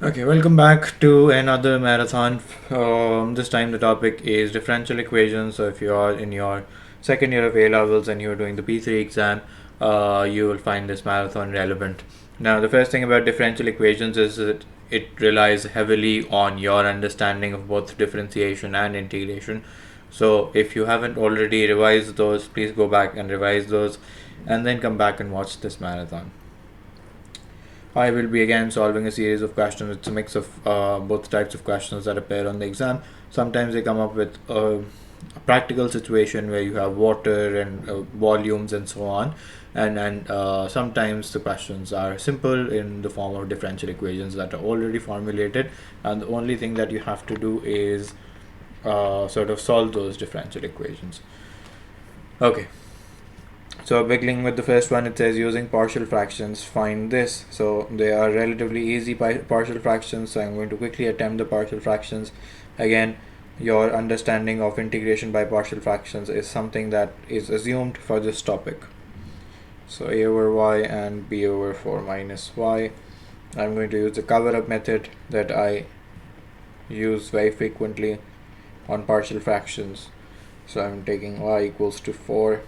Okay, welcome back to another marathon. This time the topic is differential equations. So if you are in your second year of A levels and you're doing the P3 exam, you will find this marathon relevant. Now, the first thing about differential equations is that it relies heavily on your understanding of both differentiation and integration. So if you haven't already revised those, please go back and revise those, and then come back and watch this marathon. I will be again solving a series of questions. It's a mix of both types of questions that appear on the exam. Sometimes they come up with a practical situation where you have water and volumes and so on, and sometimes the questions are simple in the form of differential equations that are already formulated, and the only thing that you have to do is sort of solve those differential equations. Okay. So beginning with the first one, it says using partial fractions, find this. So they are relatively easy partial fractions. So I'm going to quickly attempt the partial fractions. Again, your understanding of integration by partial fractions is something that is assumed for this topic. So a over y and b over 4 minus y. I'm going to use the cover up method that I use very frequently on partial fractions. So I'm taking y equals to 4.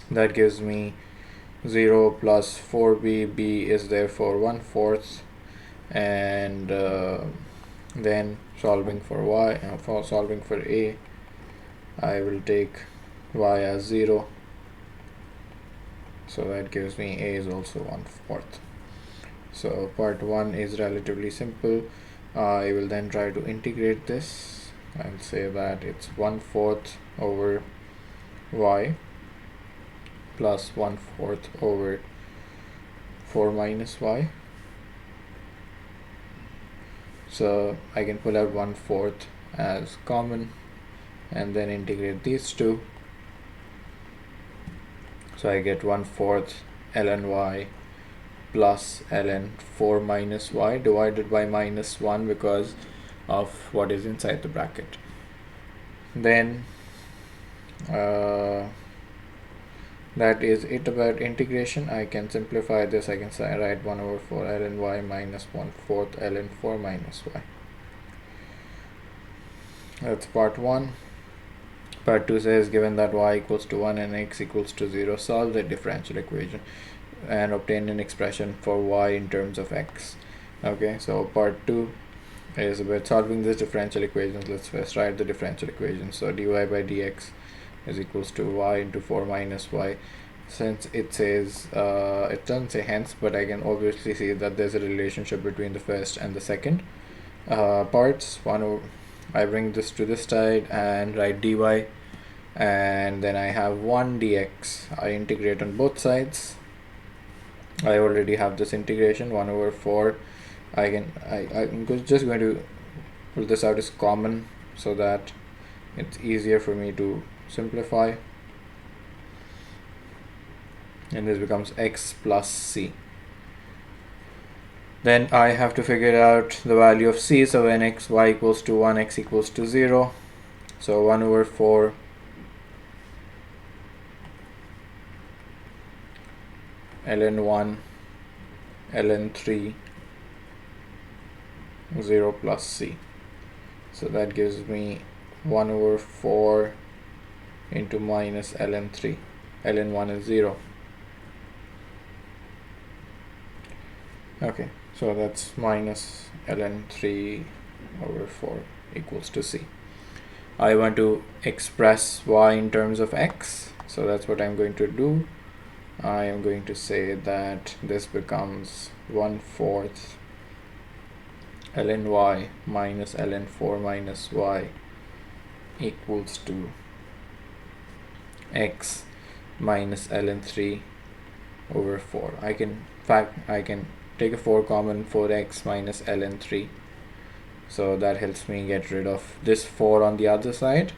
That gives me 0 plus 4b. B is therefore 1/4, and then solving for y, for solving for a, I will take y as 0, so that gives me a is also 1/4. So part 1 is relatively simple. I will then try to integrate this. I'll say that it's 1/4 over y plus 1/4 over 4 minus y. So I can pull out 1/4 as common and then integrate these two. So I get 1/4 ln y plus ln 4 minus y divided by minus 1 because of what is inside the bracket. Then that is it about integration. I can simplify this. I can write 1 over 4 ln y minus 1/4 ln 4 minus y. That's part 1. Part 2 says given that y equals to 1 and x equals to 0, solve the differential equation and obtain an expression for y in terms of x. Okay, so part 2 is about solving this differential equations. Let's first write the differential equation. So dy by dx is equals to y into 4 minus y. Since it says it doesn't say hence, but I can obviously see that there's a relationship between the first and the second parts. I bring this to this side and write dy, and then I have 1 dx. I integrate on both sides. I already have this integration 1 over 4. I'm just going to pull this out as common so that it's easier for me to simplify, and this becomes x plus c. Then I have to figure out the value of c. So when y equals to 1, x equals to 0, so 1 over 4 ln 1 ln 3 0 plus c. So that gives me 1 over 4 into minus ln 3. ln 1 is 0. Okay, so that's minus ln 3 over 4 equals to c. I want to express y in terms of x, so that's what I'm going to do. I am going to say that this becomes 1/4 ln y minus ln 4 minus y equals to x minus ln 3 over 4. I can take a 4 common, 4x minus ln 3. So that helps me get rid of this 4 on the other side.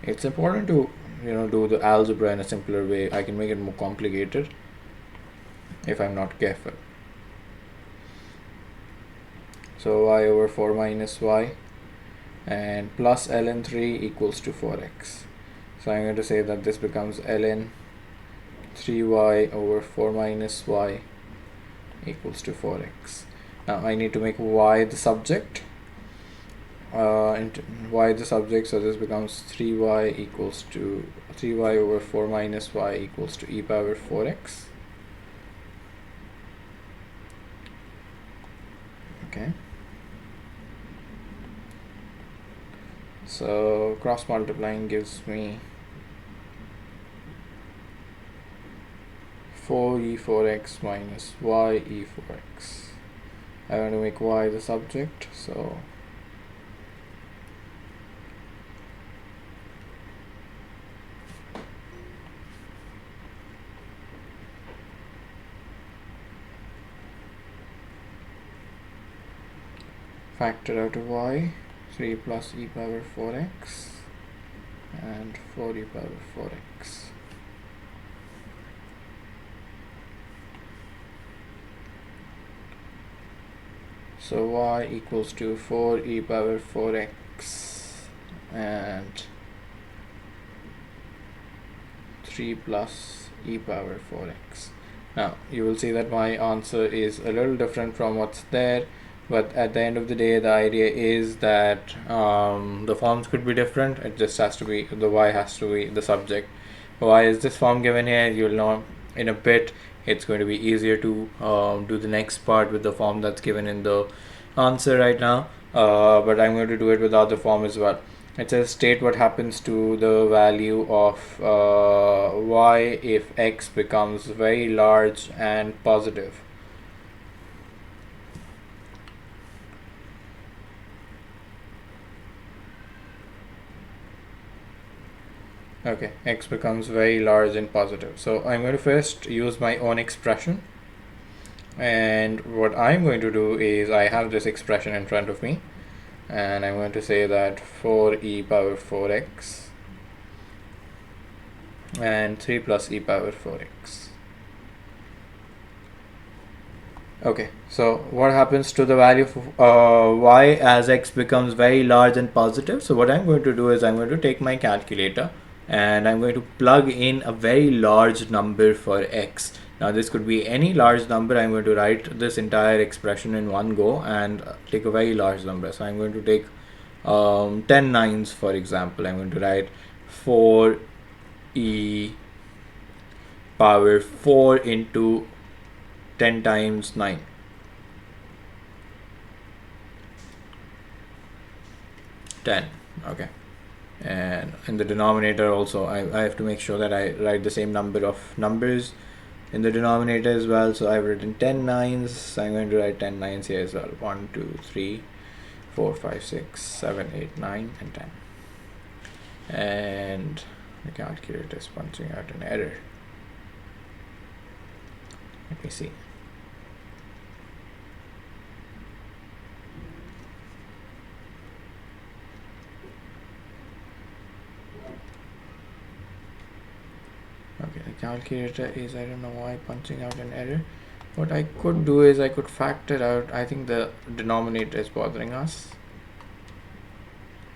It's important to do the algebra in a simpler way. I can make it more complicated if I'm not careful. So y over 4 minus y and plus ln 3 equals to 4x. So I'm going to say that this becomes ln 3y over 4 minus y equals to 4x. Now I need to make y the subject, and y the subject, so this becomes 3y equals to 3y over 4 minus y equals to e power 4x. Okay, so cross multiplying gives me 4e4x minus ye4x. I want to make y the subject, so factor out of y, 3 plus e power 4x and 4 e power 4x. So y equals to 4 e power 4x and 3 plus e power 4x. Now you will see that my answer is a little different from what's there, but at the end of the day the idea is that the forms could be different. It just has to be, the y has to be the subject. Why is this form given here? You'll know in a bit. It's going to be easier to do the next part with the form that's given in the answer right now, but I'm going to do it without the form as well. It says state what happens to the value of y if x becomes very large and positive. Okay, x becomes very large and positive. So I'm going to first use my own expression. And what I'm going to do is, I have this expression in front of me, and I'm going to say that 4 e power 4x and 3 plus e power 4x. Okay, so what happens to the value of y as x becomes very large and positive? So what I'm going to do is, I'm going to take my calculator and I'm going to plug in a very large number for x. Now this could be any large number. I'm going to write this entire expression in one go and take a very large number. So I'm going to take 10 nines, for example. I'm going to write 4 e power 4 into 10 times 9. Okay, and in the denominator also I have to make sure that I write the same number of numbers in the denominator as well. So I've written 10 nines, so I'm going to write 10 nines here as well. 1 2 3 4 5 6 7 8 9 and 10, and the calculator is punching out an error. Let me see. Okay, the calculator is, I don't know why, punching out an error. What I could do is I could factor out. I think the denominator is bothering us.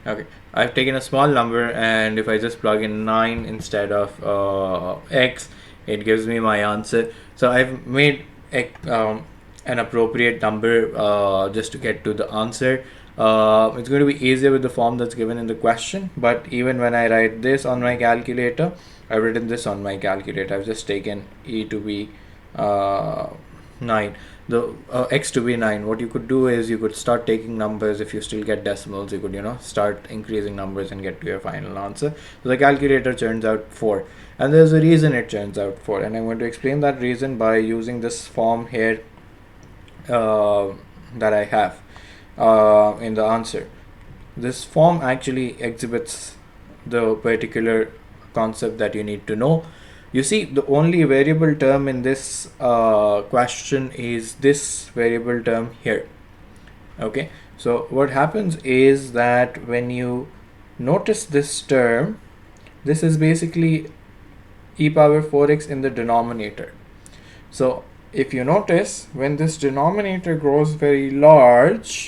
Okay, I've taken a small number, and if I just plug in 9 instead of x, it gives me my answer. So I've made an appropriate number just to get to the answer. It's going to be easier with the form that's given in the question, but even when I write this on my calculator, I've written this on my calculator. I've just taken e to be 9, the x to be 9. What you could do is, you could start taking numbers. If you still get decimals, you could start increasing numbers and get to your final answer. So the calculator churns out 4, and there's a reason it churns out 4, and I'm going to explain that reason by using this form here that I have in the answer. This form actually exhibits the particular concept that you need to know. You see, the only variable term in this question is this variable term here. Okay, so what happens is that when you notice this term, this is basically e power 4x in the denominator. So if you notice, when this denominator grows very large,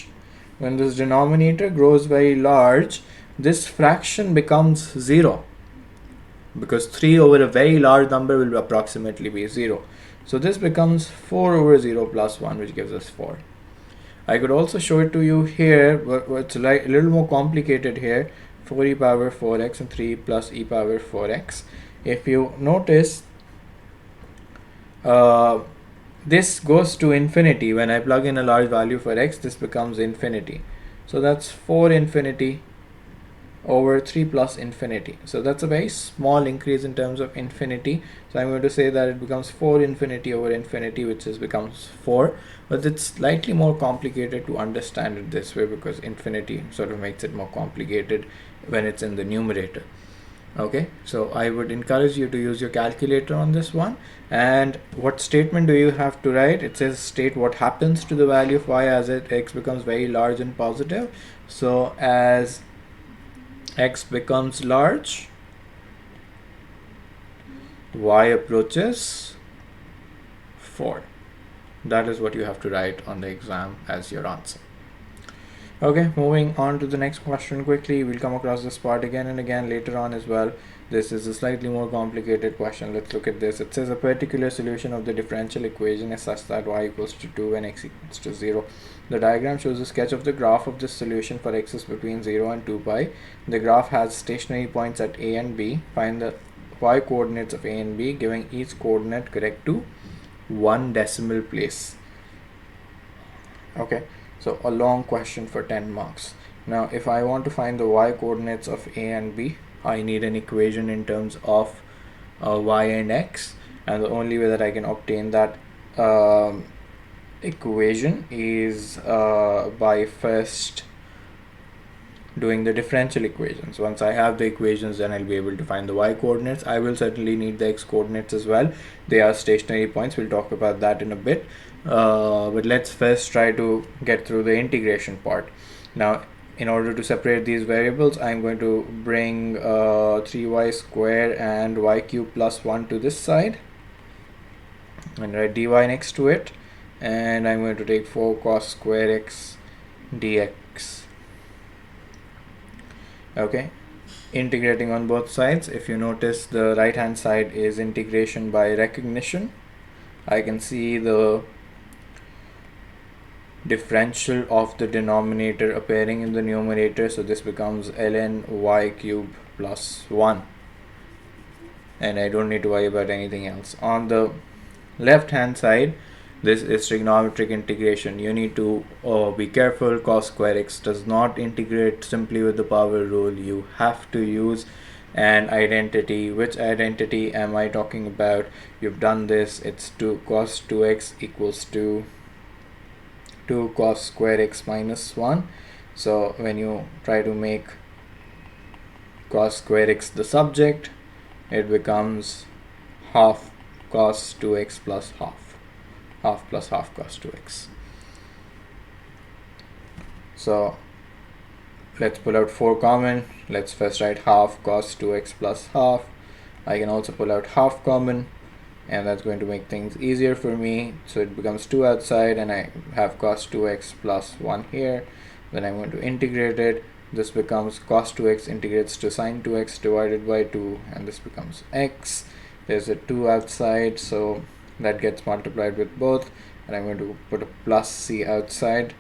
this fraction becomes 0, because 3 over a very large number will approximately be 0. So this becomes 4 over 0 plus 1, which gives us 4. I could also show it to you here, but it's like a little more complicated here. 4e power 4x and 3 plus e power 4x. If you notice, uh, this goes to infinity. When I plug in a large value for x, this becomes infinity. So that's 4 infinity over 3 plus infinity. So that's a very small increase in terms of infinity. So I'm going to say that it becomes 4 infinity over infinity, which becomes 4. But it's slightly more complicated to understand it this way, because infinity sort of makes it more complicated when it's in the numerator. Okay, so I would encourage you to use your calculator on this one. And what statement do you have to write? It says state what happens to the value of y as x becomes very large and positive. So as x becomes large, y approaches 4. That is what you have to write on the exam as your answer. Okay, moving on to the next question quickly. We'll come across this part again and again later on as well. This is a slightly more complicated question. Let's look at this. It says a particular solution of the differential equation is such that y equals to 2 and x equals to 0. The diagram shows a sketch of the graph of this solution for x is between 0 and 2 pi. The graph has stationary points at a and b. Find the y coordinates of a and b, giving each coordinate correct to 1 decimal place. Okay. So a long question for 10 marks. Now if I want to find the y coordinates of a and b, I need an equation in terms of y and x, and the only way that I can obtain that equation is by first doing the differential equations. Once I have the equations, then I'll be able to find the y coordinates. I will certainly need the x coordinates as well. They are stationary points. We'll talk about that in a bit. But let's first try to get through the integration part. Now, in order to separate these variables, I'm going to bring 3y square and y cube plus 1 to this side and write dy next to it. And I'm going to take 4 cos square x dx. Okay, integrating on both sides. If you notice, the right hand side is integration by recognition. I can see the differential of the denominator appearing in the numerator, so this becomes ln y cube plus 1, and I don't need to worry about anything else. On the left hand side, this is trigonometric integration. You need to be careful. Cos square x does not integrate simply with the power rule. You have to use an identity. Which identity am I talking about? You've done this. It's 2 cos 2x equals to 2 cos square x minus 1. So when you try to make cos square x the subject, it becomes half cos 2x plus half. Half plus half cos 2x. So let's pull out 4 common. Let's first write half cos 2x plus half. I can also pull out half common, and that's going to make things easier for me. So it becomes 2 outside, and I have cos 2x plus 1 here. Then I'm going to integrate it. This becomes cos 2x integrates to sin 2x divided by 2, and this becomes x. There's a 2 outside, so that gets multiplied with both, and I'm going to put a plus c outside.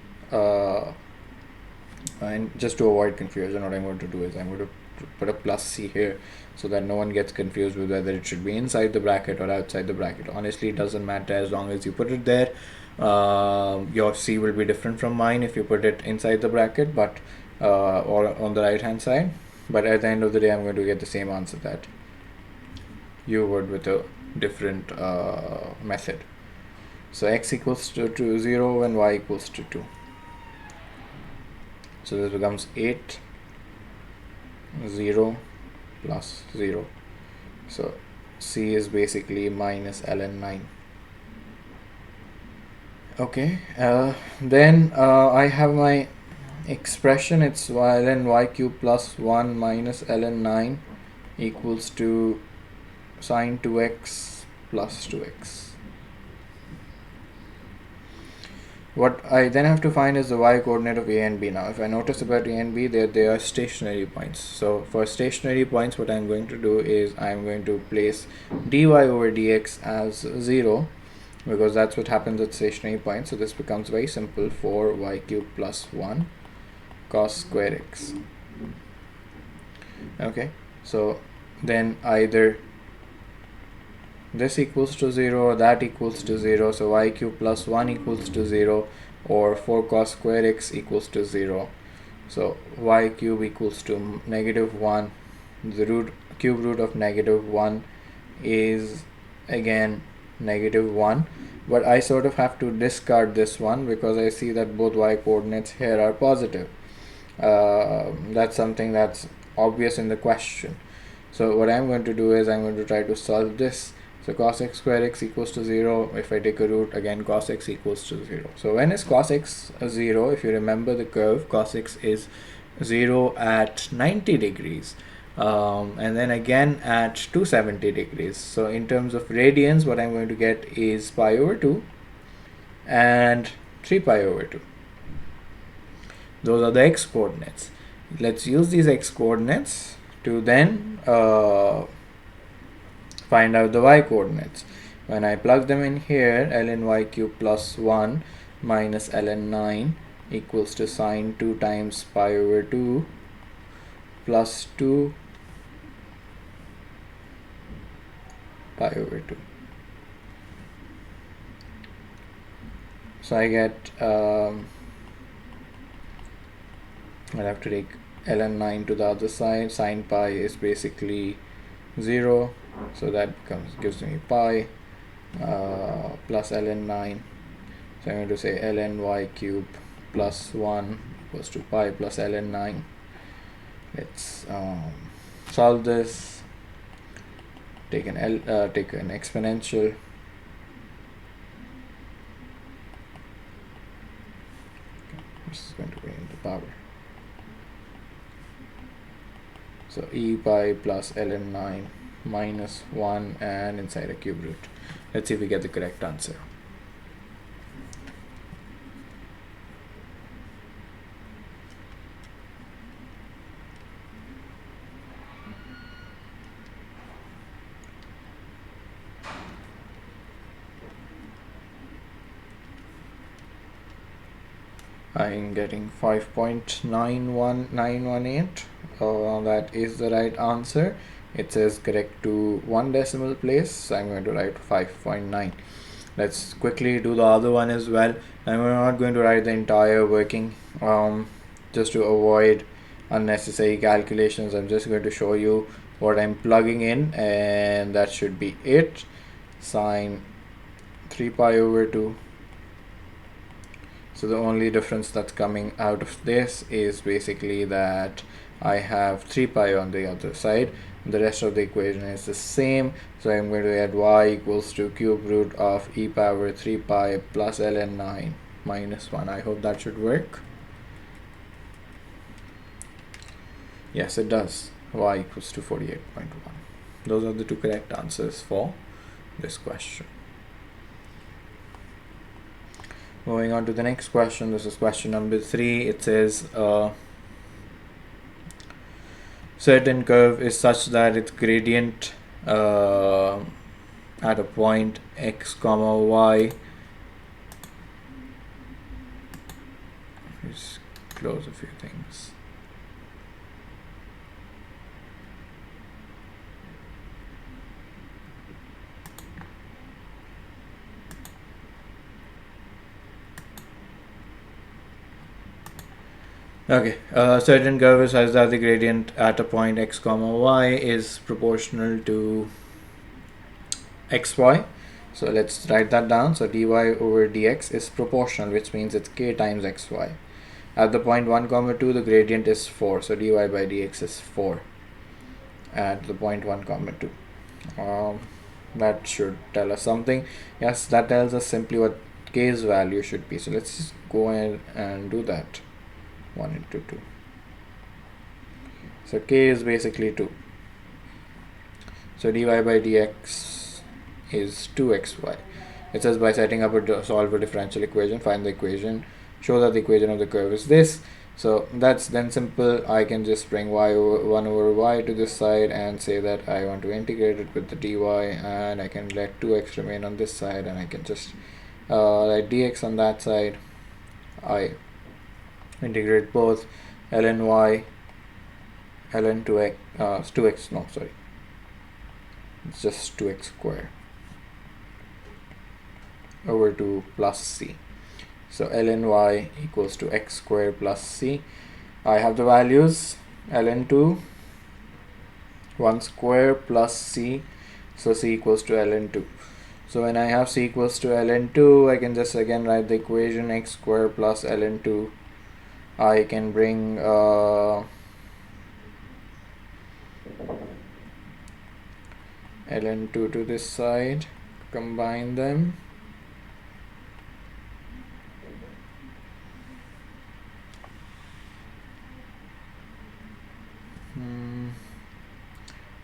And just to avoid confusion, what I'm going to do is I'm going to put a plus c here, so that no one gets confused with whether it should be inside the bracket or outside the bracket. Honestly, it doesn't matter as long as you put it there. Your c will be different from mine if you put it inside the bracket, but or on the right hand side. But at the end of the day, I'm going to get the same answer that you would with a different method. So x equals to 0 and y equals to 2. So this becomes 8, 0 plus 0. So c is basically minus ln 9. Okay, then I have my expression. It's ln y cube plus 1 minus ln 9 equals to sin 2x plus 2x. What I then have to find is the y coordinate of a and b. Now if I notice about a and b, they are stationary points. So for stationary points, what I'm going to do is I'm going to place dy over dx as 0, because that's what happens at stationary points. So this becomes very simple, 4y cube plus 1 cos square x. Okay, so then either this equals to 0 or that equals to 0. So y cube plus 1 equals to 0, or 4 cos square x equals to 0. So y cube equals to -1. The cube root of -1 is again -1, but I sort of have to discard this one because I see that both y coordinates here are positive. That's something that's obvious in the question. So what I'm going to do is I'm going to try to solve this. So cos x square x equals to 0. If I take a root, again cos x equals to 0. So when is cos x 0? If you remember the curve, cos x is 0 at 90 degrees. And then again at 270 degrees. So in terms of radians, what I'm going to get is pi over 2 and 3 pi over 2. Those are the x coordinates. Let's use these x coordinates to then find out the y coordinates. When I plug them in here, ln y cube plus 1 minus ln 9 equals to sine 2 times pi over 2 plus 2 pi over 2. So I get I'll have to take ln 9 to the other side. Sine pi is basically 0, so that gives me pi plus ln 9. So I'm going to say ln y cube plus 1 equals to pi plus ln 9. Let's solve this. Take an exponential. This is going to be in the power. So e pi plus ln 9 minus 1 and inside a cube root. Let's see if we get the correct answer. I'm getting 5.91918. That is the right answer. It says correct to 1 decimal place, so I'm going to write 5.9. Let's quickly do the other one as well. I'm not going to write the entire working just to avoid unnecessary calculations. I'm just going to show you what I'm plugging in, and that should be it. Sine 3 pi over 2. So the only difference that's coming out of this is basically that I have 3 pi on the other side. The rest of the equation is the same. So I'm going to add y equals to cube root of e power 3 pi plus ln 9 minus 1. I hope that should work. Yes, it does. Y equals to 48.1. Those are the two correct answers for this question. Moving on to the next question. This is question number 3. It says certain curve is such that its gradient at a point x comma y. Let's close a few things. Okay, certain curve is such that the gradient at a point x comma y is proportional to xy. So let's write that down. So dy over dx is proportional, which means it's k times xy. At the point 1 comma 2, the gradient is 4. So dy by dx is 4 at the point 1 comma 2. That should tell us something. Yes, that tells us simply what k's value should be. So let's just go ahead and do that. 1 into 2. So k is basically 2. So dy by dx is 2xy. It says by setting up solve a differential equation, find the equation, show that the equation of the curve is this. So that's then simple. I can just bring y over 1 over y to this side and say that I want to integrate it with the dy, and I can let 2x remain on this side, and I can just let dx on that side. I integrate both ln y, ln 2x, 2x, no, sorry, it's just 2x square over 2 plus c. So ln y equals to x square plus c. I have the values ln 2, 1 square plus c, so c equals to ln 2. So when I have c equals to ln 2, I can just again write the equation x square plus ln 2. I can bring ln 2 to this side, combine them.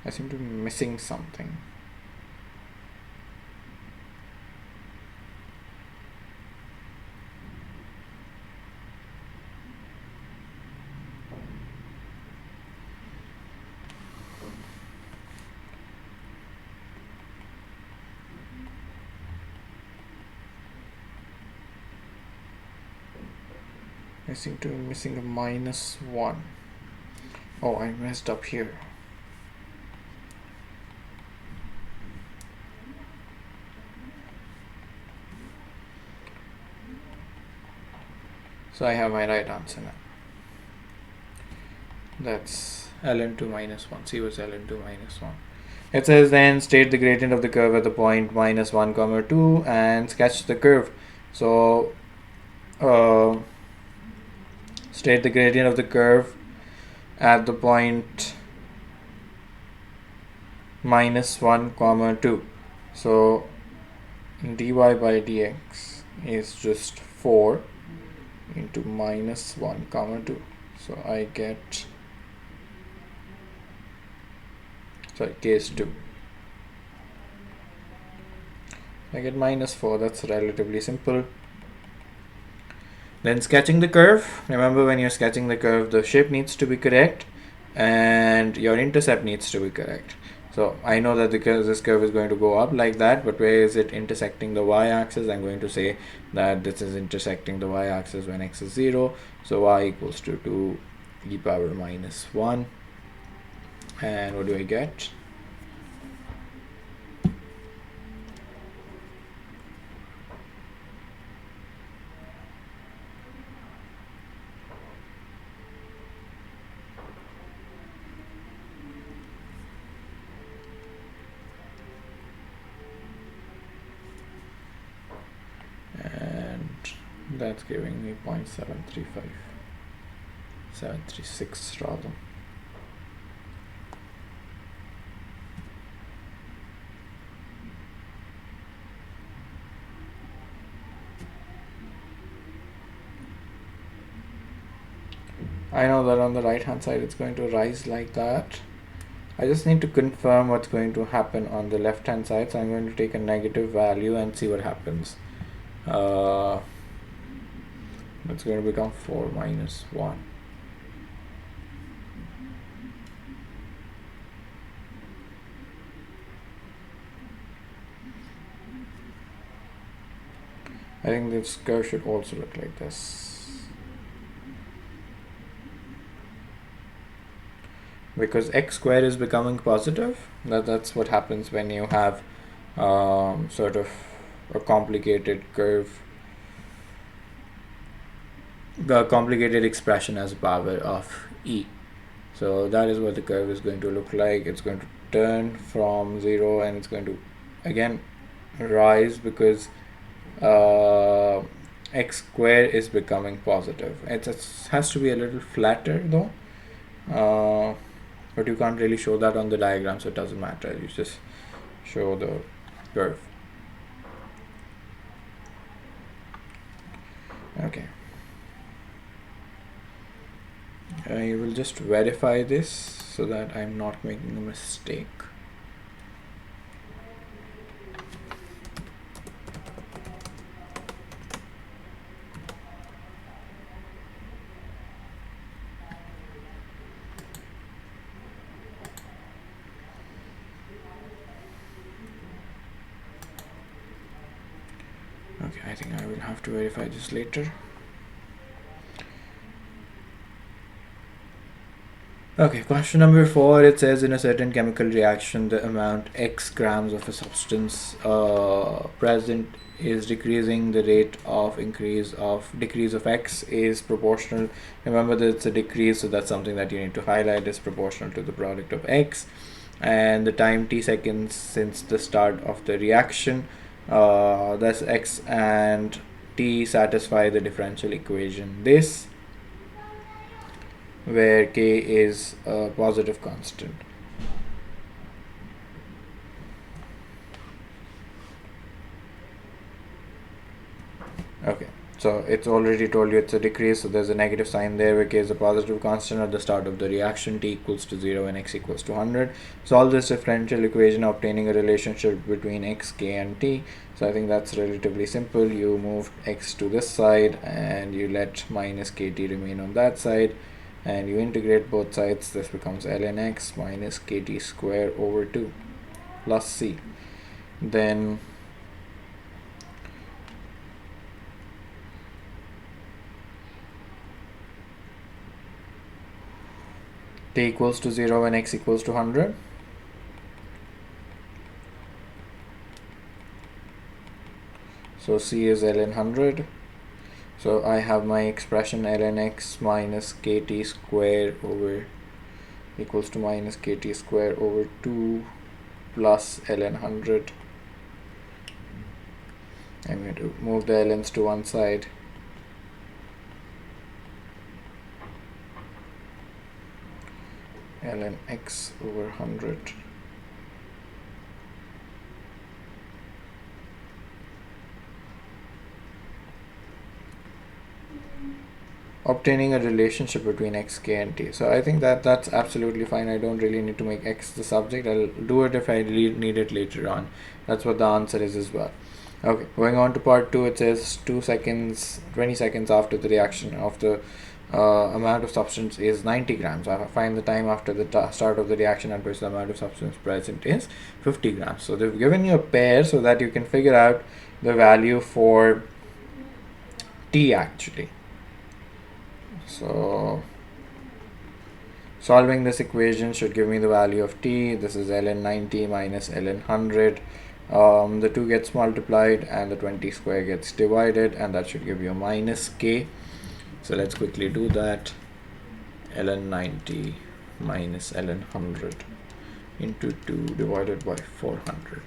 I seem to be missing something. I seem to be missing a -1. Oh, I messed up here. So I have my right answer now. That's ln 2 minus 1. C was ln 2 minus 1. It says then state the gradient of the curve at the point -1, 2 and sketch the curve. So state the gradient of the curve at the point -1, 2. So dy by dx is just 4 into -1, 2. So I get, sorry, case 2. I get -4. That's relatively simple. Then sketching the curve. Remember, when you're sketching the curve, the shape needs to be correct and your intercept needs to be correct. So I know that this curve is going to go up like that, but where is it intersecting the y-axis? I'm going to say that this is intersecting the y-axis when x is 0. So y equals to 2 e power -1. And what do I get? That's giving me 0.735, 736 rather. I know that on the right hand side it's going to rise like that. I just need to confirm what's going to happen on the left hand side, so I'm going to take a negative value and see what happens. It's going to become 4 minus 1. I think this curve should also look like this, because x squared is becoming positive. That's what happens when you have sort of a complicated curve, the complicated expression as power of e. So that is what the curve is going to look like. It's going to turn from 0 and it's going to again rise because x squared is becoming positive. It has to be a little flatter though, but you can't really show that on the diagram, so it doesn't matter. You just show the curve. Okay. I will just verify this so that I'm not making a mistake. I think I will have to verify this later. Okay, question number 4. It says in a certain chemical reaction, the amount X grams of a substance present is decreasing. The rate of decrease of X is proportional. Remember that it's a decrease, so that's something that you need to highlight, is proportional to the product of X. And the time t seconds since the start of the reaction, that's X and t satisfy the differential equation. This where k is a positive constant. Okay, so it's already told you it's a decrease, so there's a negative sign there where k is a positive constant at the start of the reaction, t equals to 0 and x equals to 100. Solve this differential equation obtaining a relationship between x, k and t. So I think that's relatively simple. You move x to this side and you let minus kt remain on that side, and you integrate both sides. This becomes ln x minus kt square over 2 plus c. Then t equals to 0 and x equals to 100. So c is ln 100. So I have my expression ln x minus kt square over equals to minus kt square over 2 plus ln 100. I'm going to move the ln's to one side. Ln x over 100. Obtaining a relationship between x, k and t. So I think that's absolutely fine. I don't really need to make x the subject. I'll do it if I need it later on. That's what the answer is as well. Okay, going on to part 2, it says 20 seconds after the reaction of the amount of substance is 90 grams. I find the time after the start of the reaction at which the amount of substance present is 50 grams. So they've given you a pair so that you can figure out the value for t actually. So solving this equation should give me the value of t. This is ln 90 minus ln 100. The 2 gets multiplied and the 20 square gets divided, and that should give you minus k. So let's quickly do that. Ln 90 minus ln 100 into 2 divided by 400.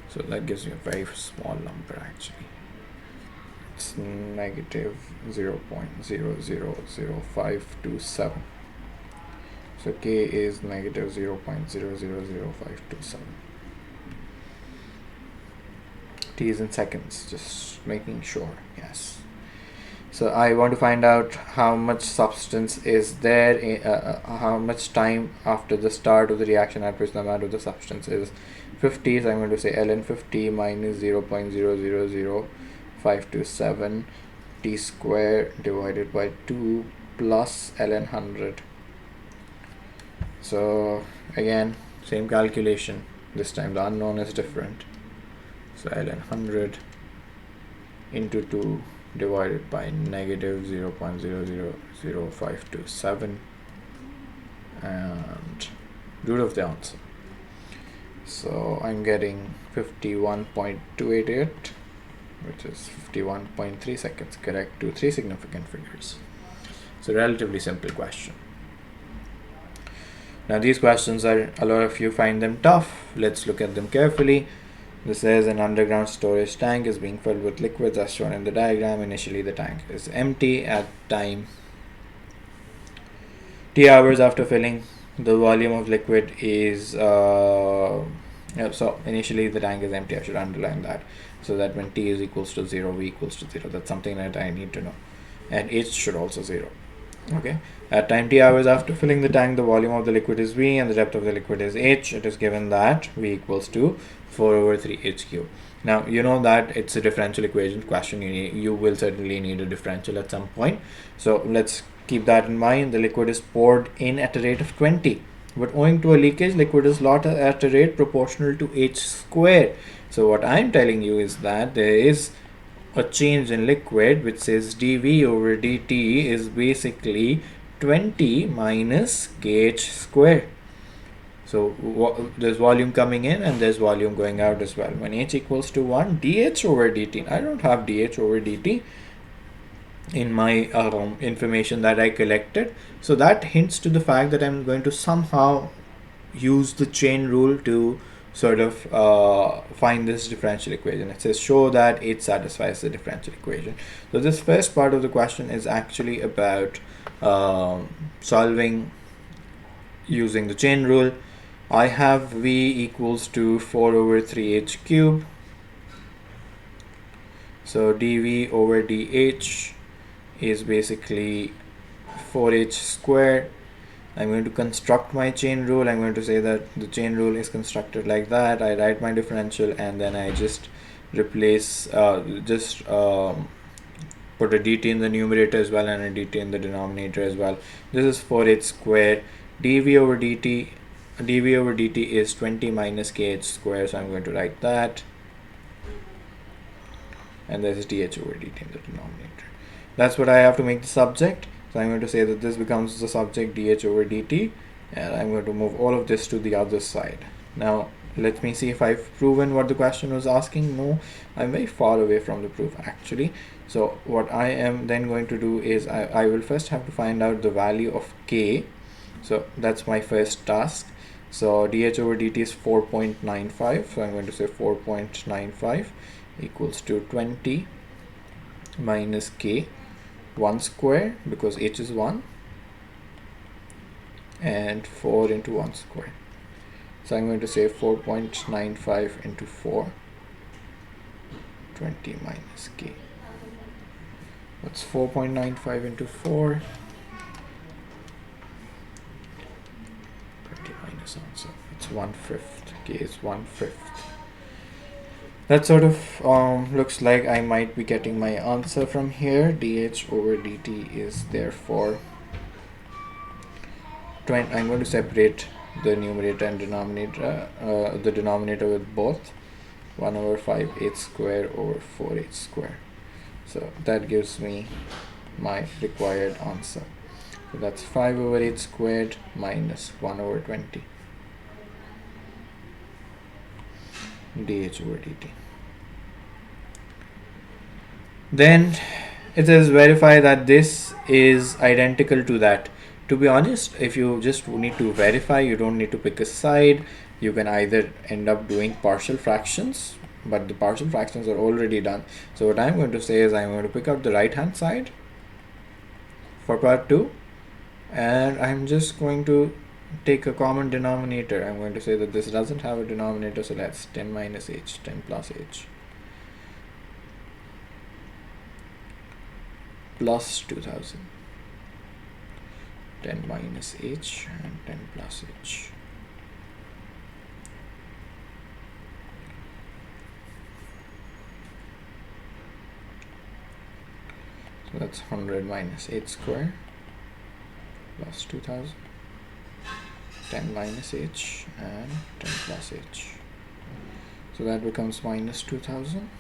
So that gives you a very small number actually. It's negative 0.000527. So k is negative 0.000527. T is in seconds, just making sure. Yes. So I want to find out how much substance is there, how much time after the start of the reaction at which the amount of the substance is 50. So I'm going to say ln 50 minus 0.000527 t square divided by 2 plus ln 100. So again, same calculation. This time the unknown is different. So ln 100 into 2 divided by negative 0.000527 and root of the answer. So I'm getting 51.288, which is 51.3 seconds, correct to 3 significant figures. So relatively simple question. Now these questions are, a lot of you find them tough. Let's look at them carefully. This says an underground storage tank is being filled with liquids as shown in the diagram. Initially the tank is empty. At time t hours after filling, the volume of liquid is so initially the tank is empty. I should underline that, so that when t is equals to 0, v equals to 0. That's something that I need to know. And h should also 0. Okay. At time t hours after filling the tank, the volume of the liquid is v and the depth of the liquid is h. It is given that v equals to 4 over 3 h cube. Now you know that it's a differential equation question. You will certainly need a differential at some point. So let's keep that in mind. The liquid is poured in at a rate of 20, but owing to a leakage, liquid is lost at a rate proportional to h square. So what I'm telling you is that there is a change in liquid, which says dV over dt is basically 20 minus kh square. So there's volume coming in and there's volume going out as well. When h equals to 1, dH over dt. I don't have dH over dt in my information that I collected. So that hints to the fact that I'm going to somehow use the chain rule to sort of find this differential equation. It says show that it satisfies the differential equation. So this first part of the question is actually about solving using the chain rule. I have V equals to 4 over 3h cube. So dV over dH is basically 4h squared. I'm going to construct my chain rule. I'm going to say that the chain rule is constructed like that. I write my differential and then I just replace, put a dt in the numerator as well and a dt in the denominator as well. This is 4h squared. dV over dt is 20 minus kh squared. So I'm going to write that. And this is dH over dt in the denominator. That's what I have to make the subject. So I'm going to say that this becomes the subject dH over dt, and I'm going to move all of this to the other side. Now let me see if I've proven what the question was asking. No, I'm very far away from the proof actually. So what I am then going to do is I will first have to find out the value of k. So that's my first task. So dH over dt is 4.95. So I'm going to say 4.95 equals to 20 minus k, 1 square because h is 1, and 4 into 1 square. So I'm going to say 4.95 into 4, 20 minus k. What's 4.95 into 4? 20 minus answer. It's 1/5. K is 1/5. That sort of looks like I might be getting my answer from here. dH over dt is therefore 20. I'm going to separate the numerator and denominator, the denominator with both. 1 over 5h square over 4h square. So that gives me my required answer. So that's 5 over h squared minus 1 over 20 dH over dt. Then it says verify that this is identical to that. To be honest, if you just need to verify, you don't need to pick a side. You can either end up doing partial fractions, but the partial fractions are already done. So what I'm going to say is I'm going to pick up the right hand side for part 2, and I'm just going to take a common denominator. I'm going to say that this doesn't have a denominator, so that's 10 minus h, 10 plus h, plus 2000. 10 minus h and 10 plus h. So that's 100 minus h square plus 2000. 10 minus h and 10 plus h. So that becomes minus 2000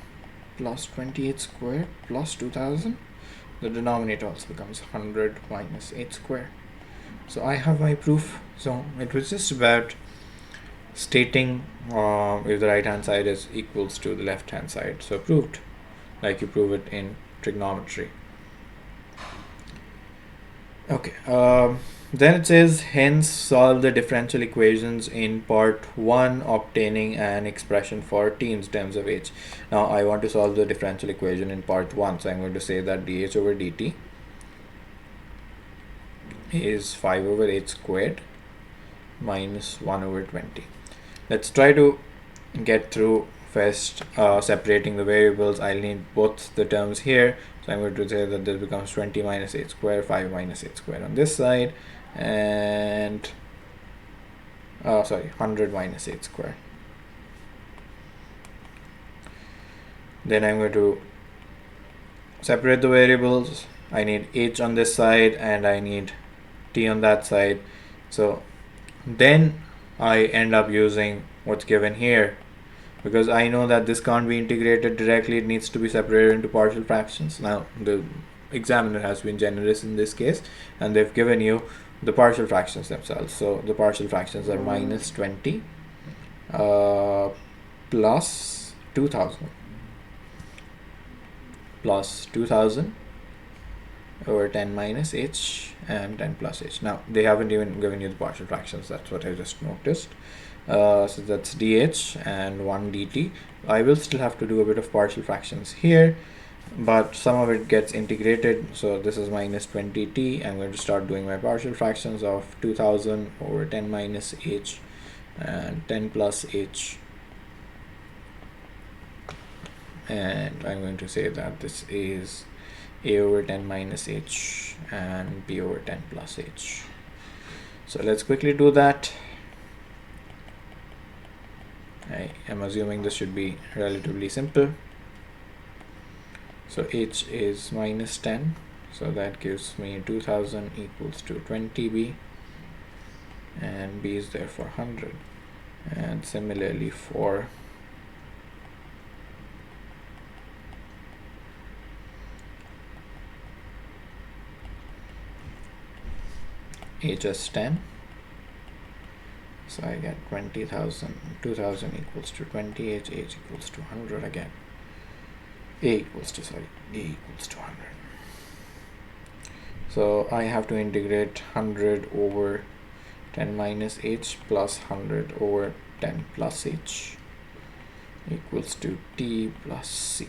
plus 28 squared plus 2000. The denominator also becomes 100 minus h squared. So I have my proof. So it was just about stating if the right hand side is equals to the left hand side. So proved, like you prove it in trigonometry. Okay. Then it says hence solve the differential equations in part 1 obtaining an expression for t in terms of h. Now I want to solve the differential equation in part 1, so I'm going to say that dH over dt is 5 over h squared minus 1 over 20. Let's try to get through first separating the variables. I'll need both the terms here, so I'm going to say that this becomes 20 minus h squared, 5 minus h squared on this side, and 100 minus h squared. Then I'm going to separate the variables. I need h on this side and I need t on that side. So then I end up using what's given here. because I know that this can't be integrated directly, it needs to be separated into partial fractions. Now the examiner has been generous in this case, and they've given you the partial fractions themselves. So the partial fractions are minus 20 plus 2000 plus 2000 over 10 minus h and 10 plus h. Now they haven't even given you the partial fractions, that's what I just noticed. So that's dh and 1 dt. I will still have to do a bit of partial fractions here, but some of it gets integrated. So this is minus 20t. I'm going to start doing my partial fractions of 2000 over 10 minus h and 10 plus h, and I'm going to say that this is a over 10 minus h and b over 10 plus h. So let's quickly do that. I am assuming this should be relatively simple. So h is minus 10, so that gives me 2000 equals to 20b, and b is therefore 100. And similarly for h is 10, so I get 20,000, 2000 equals to 20, h equals to 100 again. A equals to 100. So I have to integrate 100 over 10 minus h plus 100 over 10 plus h equals to t plus c.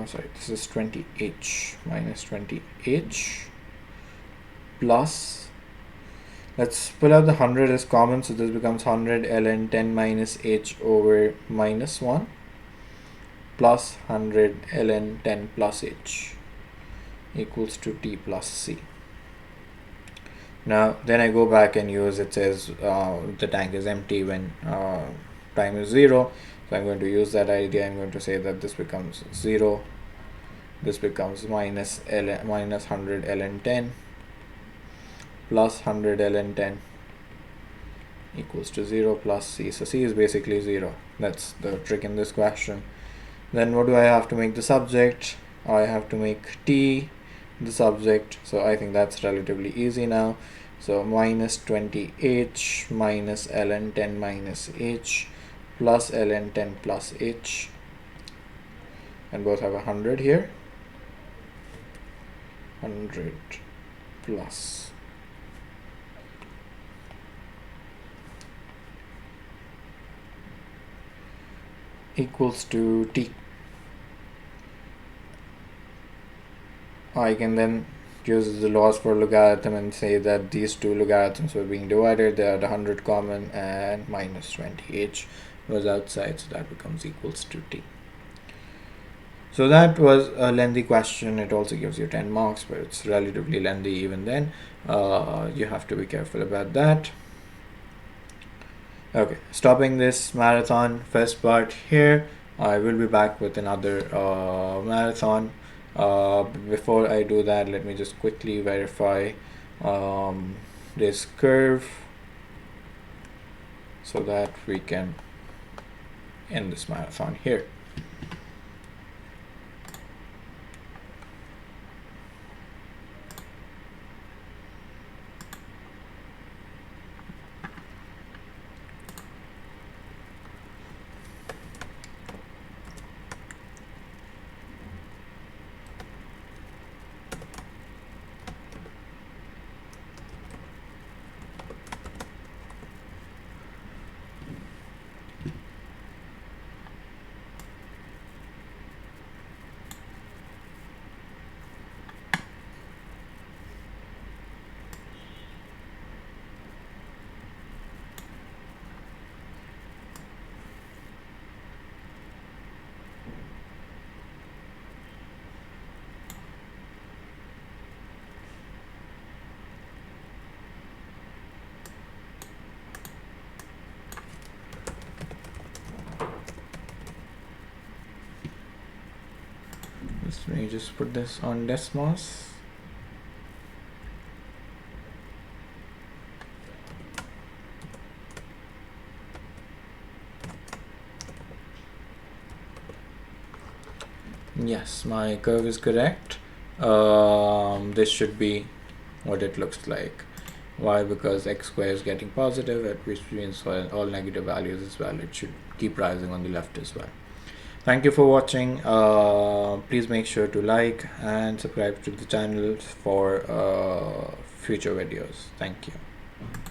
Sorry, this is 20h minus 20h plus, let's pull out the 100 as common, so this becomes 100 ln 10 minus h over minus 1 plus 100 ln 10 plus h equals to t plus c. Now then I go back and use, it says the tank is empty when time is 0, so I'm going to use that idea. I'm going to say that this becomes 0, this becomes minus 100 ln 10 plus 100 ln 10 equals to 0 plus c. So c is basically 0. That's the trick in this question. Then what do I have to make the subject? I have to make t the subject, so I think that's relatively easy now. So minus 20h minus ln 10 minus h plus ln 10 plus h, and both have 100 here. 100 plus equals to t. I can then use the laws for logarithm and say that these two logarithms were being divided. They had 100 common, and minus 20h was outside, so that becomes equals to t. So that was a lengthy question. It also gives you 10 marks, but it's relatively lengthy even then. You have to be careful about that. Okay, stopping this marathon first part here. I will be back with another marathon. Before I do that, let me just quickly verify this curve so that we can end this marathon here. Let me just put this on Desmos. Yes, my curve is correct. This should be what it looks like. Why? Because x square is getting positive, which means for all negative values as well, it should keep rising on the left as well. Thank you for watching. Please make sure to like and subscribe to the channel for future videos. Thank you.